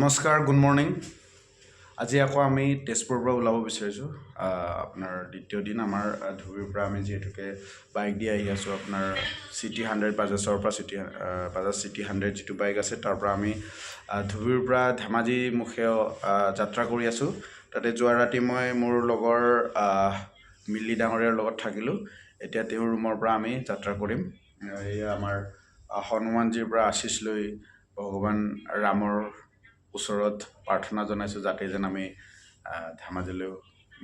নমস্কাৰ, good morning. আজি আকৌ আমি তেজপুৰৰ পৰা ওলাব বিচাৰিছোঁ। আপোনাৰ দ্বিতীয় দিন আমাৰ ধুবুৰীৰ পৰা আমি যিহেতুকে বাইক দি আহি আছোঁ আপোনাৰ চিটি 100 বাজাজৰ পৰা বাজাজ চিটি 100 যিটো বাইক আছে তাৰ পৰা আমি ধুবুৰীৰ পৰা ধেমাজি মুখে যাত্ৰা কৰি আছোঁ। তাতে যোৱা ৰাতি মই মোৰ লগৰ মিলি ডাঙৰীয়াৰ লগত থাকিলোঁ। এতিয়া তেওঁৰ ৰুমৰ পৰা আমি যাত্ৰা কৰিম। এয়া আমাৰ হনুমানজীৰ পৰা আশীষ লৈ ভগৱান ৰামৰ ওচৰত প্ৰাৰ্থনা জনাইছোঁ যাতে যেন আমি ধেমাজিলৈ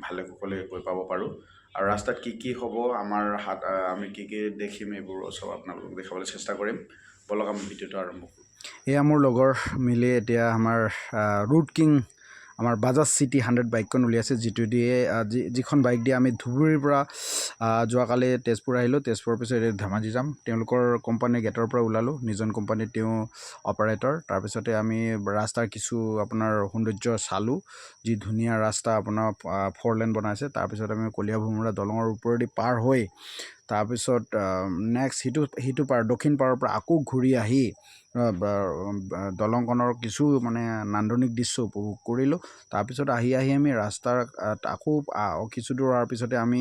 ভালে কুশলে গৈ পাব পাৰোঁ। আৰু ৰাস্তাত কি হ'ব আমাৰ আমি কি দেখিম এইবোৰ চব আপোনালোকক দেখাবলৈ চেষ্টা কৰিম। বলক আমি ভিডিঅ'টো আৰম্ভ কৰোঁ। এয়া মোৰ লগৰ মিলি এতিয়া আমাৰ ৰুট কিং আমাৰ বাজাজ চিটি 100 বাইকখন উলিয়াইছে, যিখন বাইক দিয়ে আমি ধুবুৰীৰ পৰা যোৱাকালি তেজপুৰ আহিলোঁ। তেজপুৰৰ পিছত এতিয়া ধেমাজি যাম। তেওঁলোকৰ কোম্পানীৰ গেটৰ পৰা ওলালোঁ। নিজন কোম্পানীত তেওঁ অপাৰেটৰ। তাৰপিছতে আমি ৰাস্তাৰ কিছু আপোনাৰ সৌন্দৰ্য চালোঁ, যি ধুনীয়া ৰাস্তা আপোনাৰ 4 লেন বনাইছে। তাৰপিছত আমি কলীয়া ভোমোৰা দলঙৰ ওপৰেদি পাৰ হৈ তাৰপিছত নেক্সট সিটো পাৰ দক্ষিণ পাৰৰ পৰা আকৌ ঘূৰি আহি দলংখনৰ কিছু মানে নান্দনিক দৃশ্য উপভোগ কৰিলোঁ। তাৰপিছত আহি আমি ৰাস্তাৰ আকৌ কিছু দূৰ হোৱাৰ পিছতে আমি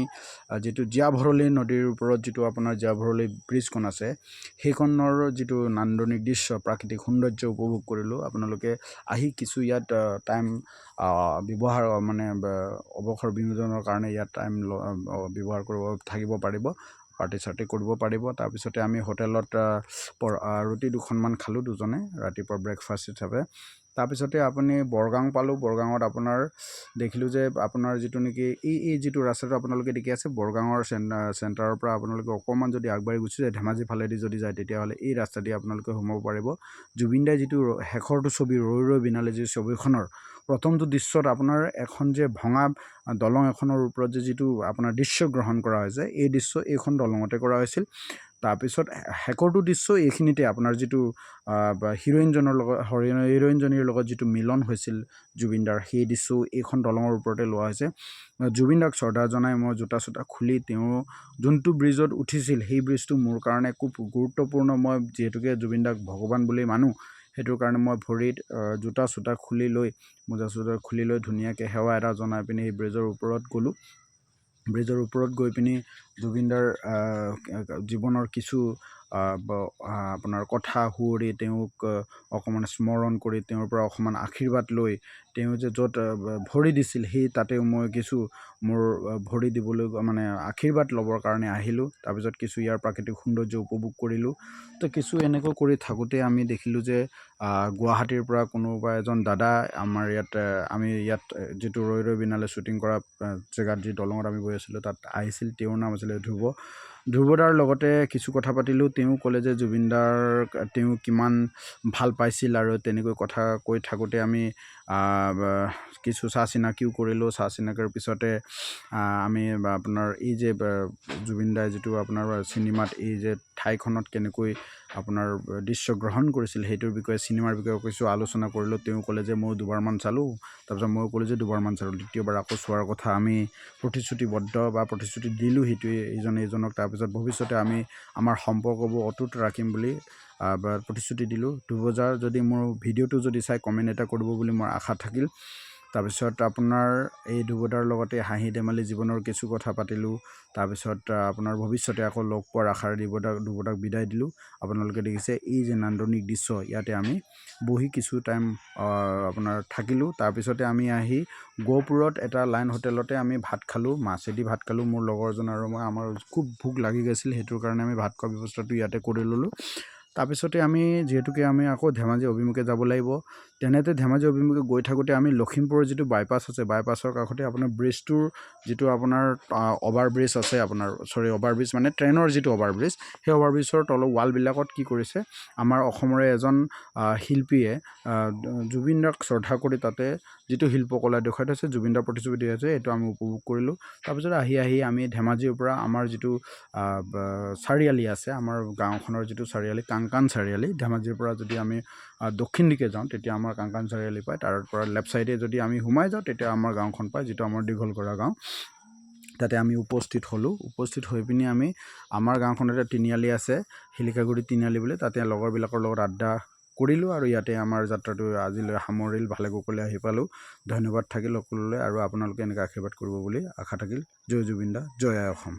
যিটো জীয়া ভৰলী নদীৰ ওপৰত যিটো আপোনাৰ জীয়া ভৰলী ব্ৰিজখন আছে, সেইখনৰ যিটো নান্দনিক দৃশ্য প্ৰাকৃতিক সৌন্দৰ্য উপভোগ কৰিলোঁ। আপোনালোকে আহি কিছু ইয়াত টাইম ব্যৱহাৰ মানে অৱসৰ বিনোদনৰ কাৰণে ইয়াত টাইম ব্যৱহাৰ থাকিব পাৰিব, পাৰ্টি চাৰ্টি কৰিব পাৰিব। তাৰপিছতে আমি হোটেলত ৰুটি দুখনমান খালোঁ দুজনে ৰাতিপুৱা ব্ৰেকফাষ্ট হিচাপে। তাৰপিছতে আপুনি বৰগাং পালোঁ। বৰগাঙত আপোনাৰ দেখিলোঁ যে আপোনাৰ যিটো নেকি এই যিটো ৰাস্তাটো আপোনালোকে দেখি আছে, বৰগাঙৰ চেণ্টাৰৰ পৰা আপোনালোকে অকণমান যদি আগবাঢ়ি গুচি যায় ধেমাজি ফালেদি যদি যায় তেতিয়াহ'লে এই ৰাস্তা দি আপোনালোকে সোমাব পাৰিব। জুবিন দাই যিটো শেষৰটো ছবি ৰৈ ৰৈ বিনালে যি ছবিখনৰ প্ৰথমটো দৃশ্যত আপোনাৰ এখন যে ভঙা দলং এখনৰ ওপৰত যিটো আপোনাৰ দৃশ্য গ্ৰহণ কৰা হৈছে, এই দৃশ্য এইখন দলঙতে কৰা হৈছিল। তাৰপিছত শেষৰটো দৃশ্য এইখিনিতে আপোনাৰ যিটো হিৰইনজনীৰ লগত যিটো মিলন হৈছিল জুবিন দাৰ, সেই দৃশ্য এইখন দলঙৰ ওপৰতে লোৱা হৈছে। জুবিন দাক শ্ৰদ্ধা জনাই মই জোতা চোতা খুলি তেওঁ যোনটো ব্ৰিজত উঠিছিল সেই ব্ৰিজটো মোৰ কাৰণে খুব গুৰুত্বপূৰ্ণ। মই যিহেতুকে জুবিন দাক ভগৱান বুলি মানো, সেইটোৰ কাৰণে মই ভৰিত জোতা চোতা খুলি লৈ মোজা চোজা খুলি লৈ ধুনীয়াকৈ সেৱা এটা জনাই পিনি সেই ব্ৰিজৰ ওপৰত গ'লোঁ। ব্ৰিজৰ ওপৰত গৈ পিনি জুবিনদাৰ জীৱনৰ কিছু আপোনাৰ কথা সুঁৱৰি তেওঁক অকণমান স্মৰণ কৰি তেওঁৰ পৰা অকণমান আশীৰ্বাদ লৈ তেওঁ যে য'ত ভৰি দিছিল সেই তাতেও মই কিছু মোৰ ভৰি দিবলৈ মানে আশীৰ্বাদ ল'বৰ কাৰণে আহিলোঁ। তাৰপিছত কিছু ইয়াৰ প্ৰাকৃতিক সৌন্দৰ্য উপভোগ কৰিলোঁ। তো কিছু এনেকৈ কৰি থাকোঁতে আমি দেখিলোঁ যে গুৱাহাটীৰ পৰা কোনোবা এজন দাদা আমাৰ আমি ইয়াত যিটো ৰৈ ৰৈ বিনালে শ্বুটিং কৰা জেগাত যি দলঙত আমি গৈ আছিলোঁ তাত আহিছিল। তেওঁৰ নাম আছিলে ধ্ৰুৱদাৰ লগতে কিছু কথা পাতিলোঁ। তেওঁ ক'লে যে জুবিনদাৰ তেওঁ কিমান ভাল পাইছিল আৰু তেনেকৈ কথা কৈ থাকোঁতে আমি কিছু চাহ চিনাকিও কৰিলোঁ। চাহ চিনাকিৰ পিছতে আমি আপোনাৰ এই যে জুবিন দাই যিটো আপোনাৰ চিনেমাত এই যে ঠাইখনত কেনেকৈ আপোনাৰ দৃশ্য গ্ৰহণ কৰিছিল সেইটোৰ বিষয়ে চিনেমাৰ বিষয়ে কিছু আলোচনা কৰিলোঁ। তেওঁ ক'লে যে মই দুবাৰমান চালোঁ। তাৰপিছত মই ক'লোঁ যে দুবাৰমান চালোঁ, দ্বিতীয়বাৰ আকৌ চোৱাৰ কথা আমি প্ৰতিশ্ৰুতি দিলোঁ সেইটোৱে এইজনক। তাৰপিছত ভৱিষ্যতে আমি আমাৰ সম্পৰ্কবোৰ অটুট ৰাখিম বুলি প্ৰতিশ্ৰুতি দিলোঁ। ধ্ৰুৱদাৰ যদি মোৰ ভিডিঅ'টো যদি চাই কমেণ্ট এটা কৰিব বুলি মোৰ আশা থাকিল। তাৰপিছত আপোনাৰ এই ধ্ৰুৱদাৰ লগতে হাঁহি ধেমালি জীৱনৰ কিছু কথা পাতিলোঁ। তাৰপিছত আপোনাৰ ভৱিষ্যতে আকৌ লগ পোৱাৰ আশাৰে ধ্ৰুৱদাক বিদায় দিলোঁ। আপোনালোকে দেখিছে এই যে নান্দনিক দৃশ্য, ইয়াতে আমি বহি কিছু টাইম আপোনাৰ থাকিলোঁ। তাৰপিছতে আমি আহি গহপুৰত এটা লাইন হোটেলতে আমি ভাত খালোঁ, মাছেদি ভাত খালোঁ মোৰ লগৰজন আৰু মই। আমাৰ খুব ভোক লাগি গৈছিল, সেইটোৰ কাৰণে আমি ভাত খোৱা ব্যৱস্থাটো ইয়াতে কৰি ল'লোঁ। তাৰপিছতে আমি যিহেতুকে আমি আকৌ ধেমাজি অভিমুখে যাব লাগিব, তেনেতে ধেমাজি অভিমুখে গৈ থাকোঁতে আমি লখিমপুৰৰ যিটো বাইপাছ আছে, বাইপাছৰ কাষতে আপোনাৰ ব্ৰিজটোৰ যিটো আপোনাৰ অভাৰব্ৰিজ আছে অভাৰব্ৰিজ মানে ট্ৰেইনৰ যিটো অভাৰব্ৰিজ, সেই অভাৰব্ৰিজৰ তলৰ ৱালবিলাকত কি কৰিছে আমাৰ অসমৰে এজন শিল্পীয়ে জুবিন দাক শ্ৰদ্ধা কৰি তাতে যিটো শিল্পকলা দেখুৱাই থৈছে, জুবিন দাৰ প্ৰতিচ্ছবি আছে, এইটো আমি উপভোগ কৰিলোঁ। তাৰপিছত আহি আমি ধেমাজিৰ পৰা আমাৰ যিটো চাৰিআলি আছে, আমাৰ গাঁওখনৰ যিটো চাৰিআলি কাংকান চাৰিআলি, ধেমাজিৰ পৰা যদি আমি দক্ষিণ দিশে যাওঁ তেতিয়া আমাৰ কাংকান চাৰিআলি পায়। তাৰ পৰা লেফ্ট ছাইডে যদি আমি সোমাই যাওঁ তেতিয়া আমাৰ গাঁওখন পায়, যিটো আমাৰ দীঘলগৰা গাঁও। তাতে আমি উপস্থিত হ'লোঁ। উপস্থিত হৈ পিনি আমাৰ গাঁওখনতে তিনিআলি আছে, শিলিখাগুৰি তিনিআলি বুলি, তাতে লগৰবিলাকৰ লগত আড্ডা কৰিলোঁ আৰু ইয়াতে আমাৰ যাত্ৰাটো আজিলৈ সামৰিল, ভালে কুশলে আহি পালোঁ। ধন্যবাদ থাকিল সকলোলৈ আৰু আপোনালোকে এনেকৈ আশীৰ্বাদ কৰিব বুলি আশা থাকিল। জয় জুবিন দা, জয় আই অসম।